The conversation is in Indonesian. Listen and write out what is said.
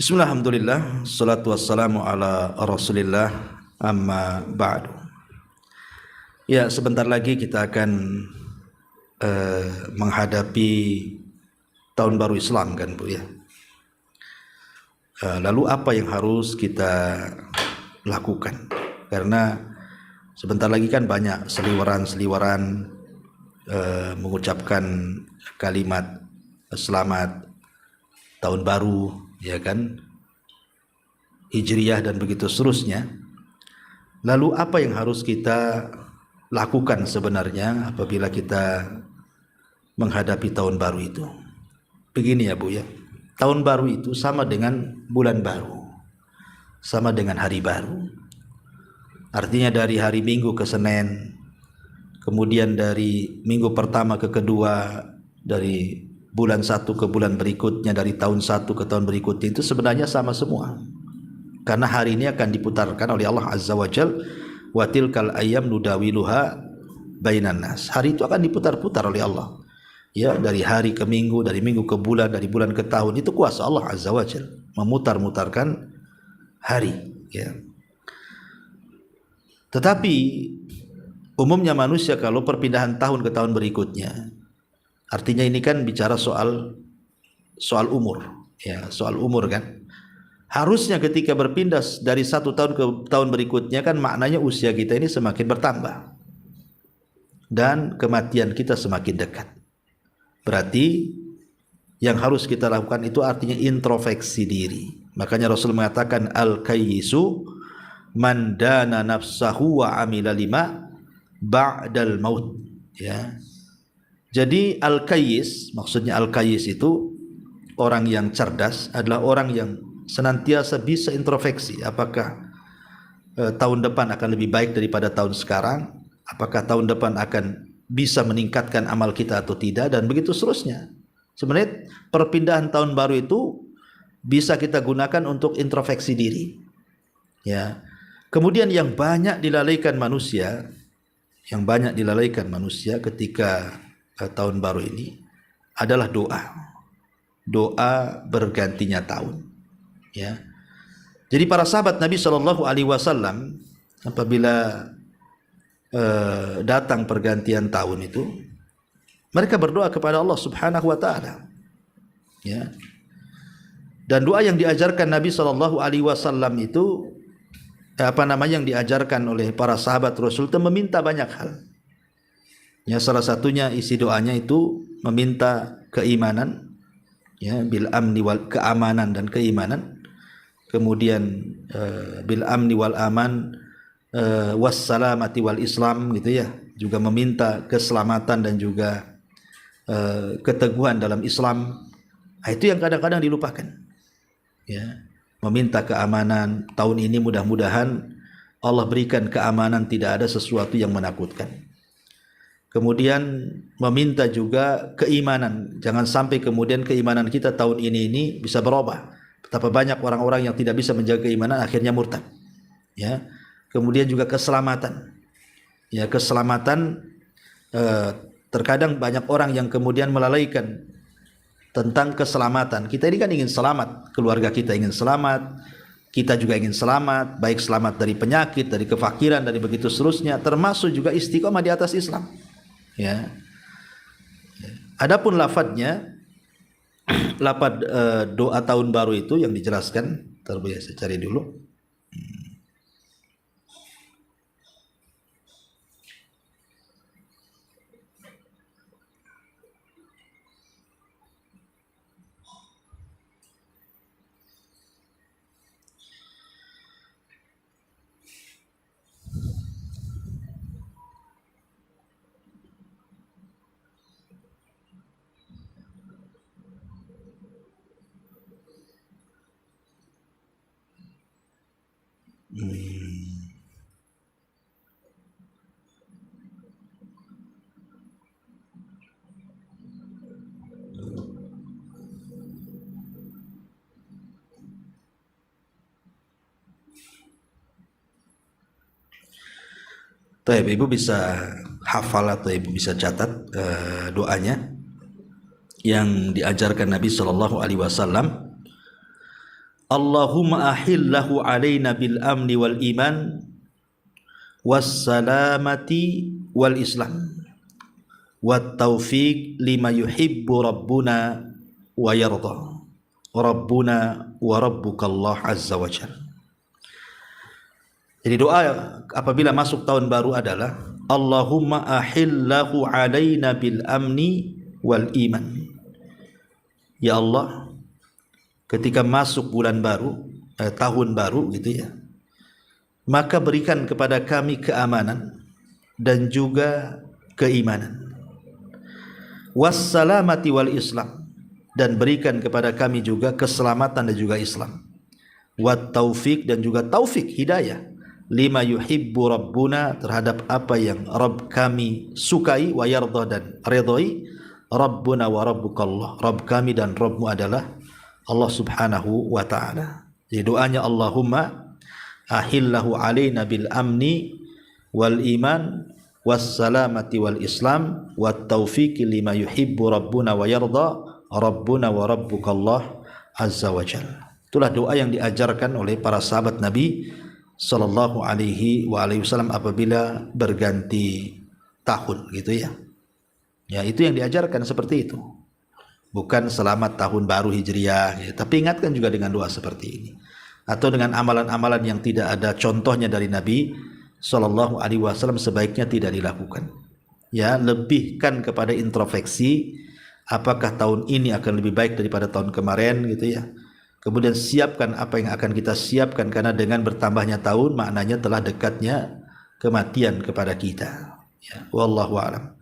Bismillah, alhamdulillah, salatu wassalamu ala rasulillah, amma ba'du. Ya, sebentar lagi kita akan menghadapi tahun baru Islam kan Bu ya. Lalu apa yang harus kita lakukan? Karena sebentar lagi kan banyak seliwaran-seliwaran mengucapkan kalimat selamat tahun baru, ya kan, Hijriyah dan begitu seterusnya. Lalu apa yang harus kita lakukan sebenarnya apabila kita menghadapi tahun baru itu? Begini ya Bu ya, tahun baru itu sama dengan bulan baru, sama dengan hari baru. Artinya dari hari Minggu ke Senin, kemudian dari minggu pertama ke kedua, dari bulan satu ke bulan berikutnya, dari tahun satu ke tahun berikutnya, itu sebenarnya sama semua. Karena hari ini akan diputarkan oleh Allah Azza wa Jal, wa tilkal ayyam nudawiluha bainan nas. Hari itu akan diputar-putar oleh Allah. Ya, dari hari ke minggu, dari minggu ke bulan, dari bulan ke tahun. Itu kuasa Allah Azza wa Jal memutar-mutarkan hari, ya. Tetapi umumnya manusia kalau perpindahan tahun ke tahun berikutnya, artinya ini kan bicara soal umur, ya, soal umur kan. Harusnya ketika berpindah dari satu tahun ke tahun berikutnya kan maknanya usia kita ini semakin bertambah dan kematian kita semakin dekat. Berarti yang harus kita lakukan itu artinya introspeksi diri. Makanya Rasul mengatakan al-kayyisu man dana nafsahu wa amila lima ba'dal maut, ya. Jadi al-kayyis, maksudnya al-kayyis itu orang yang cerdas adalah orang yang senantiasa bisa introspeksi. Apakah tahun depan akan lebih baik daripada tahun sekarang? Apakah tahun depan akan bisa meningkatkan amal kita atau tidak? Dan begitu seterusnya. Sebenarnya perpindahan tahun baru itu bisa kita gunakan untuk introspeksi diri, ya. Kemudian yang banyak dilalaikan manusia, ketika tahun baru ini adalah doa bergantinya tahun, ya. Jadi para sahabat Nabi Shallallahu Alaihi Wasallam apabila datang pergantian tahun itu, mereka berdoa kepada Allah Subhanahu Wa Taala, ya. Dan doa yang diajarkan Nabi Shallallahu Alaihi Wasallam itu yang diajarkan oleh para sahabat Rasul itu meminta banyak hal. Ya, salah satunya isi doanya itu meminta keimanan, ya, bil amni wal, keamanan dan keimanan. Kemudian bil amni wal aman wassalamati wal islam, gitu ya. Juga meminta keselamatan dan juga keteguhan dalam Islam. Nah, itu yang kadang-kadang dilupakan. Ya, meminta keamanan. Tahun ini mudah-mudahan Allah berikan keamanan, tidak ada sesuatu yang menakutkan. Kemudian meminta juga keimanan. Jangan sampai kemudian keimanan kita tahun ini bisa berubah. Betapa banyak orang-orang yang tidak bisa menjaga keimanan akhirnya murtad. Ya. Kemudian juga keselamatan. Ya, keselamatan terkadang banyak orang yang kemudian melalaikan tentang keselamatan. Kita ini kan ingin selamat, keluarga kita ingin selamat, kita juga ingin selamat, baik selamat dari penyakit, dari kefakiran, dari begitu seterusnya, termasuk juga istiqomah di atas Islam. Ya. Adapun lafadznya, lafadz doa tahun baru itu yang dijelaskan, saya cari dulu. Ibu bisa hafal atau ibu bisa catat doanya yang diajarkan Nabi Shallallahu Alaihi Wasallam. Allahumma ahillahu alaina bil amni wal iman was salamati wal islam wat taufiq lima yuhibbu rabbuna wa yarda rabbuna wa rabbukallah azza wa jalla. Jadi doa apabila masuk tahun baru adalah Allahumma ahillahu alaina bil amni wal iman. Ya Allah, ketika masuk bulan baru, tahun baru gitu ya, maka berikan kepada kami keamanan dan juga keimanan. Wassalamati wal islam, dan berikan kepada kami juga keselamatan dan juga Islam. Wat taufik, dan juga taufik hidayah lima yuhibbu rabbuna, terhadap apa yang Rabb kami sukai, wa yarda, dan redai, rabbuna wa rabbukallah, Rabb kami dan Rabbmu adalah Allah subhanahu wa ta'ala. Jadi doanya Allahumma ahillahu alaina bil amni wal iman was salamati wal islam wat taufiqi lima yuhibbu rabbuna wa yarda rabbuna wa rabbukallah azza wa jalla. Itulah doa yang diajarkan oleh para sahabat Nabi sallallahu alaihi wasallam apabila berganti tahun gitu ya. Ya, itu yang diajarkan seperti itu. Bukan selamat tahun baru Hijriah ya. Tapi ingatkan juga dengan doa seperti ini, atau dengan amalan-amalan yang tidak ada contohnya dari Nabi sallallahu alaihi wasallam sebaiknya tidak dilakukan. Ya, lebihkan kepada introspeksi, apakah tahun ini akan lebih baik daripada tahun kemarin gitu ya. Kemudian siapkan apa yang akan kita siapkan, karena dengan bertambahnya tahun maknanya telah dekatnya kematian kepada kita. Ya, wallahu a'lam.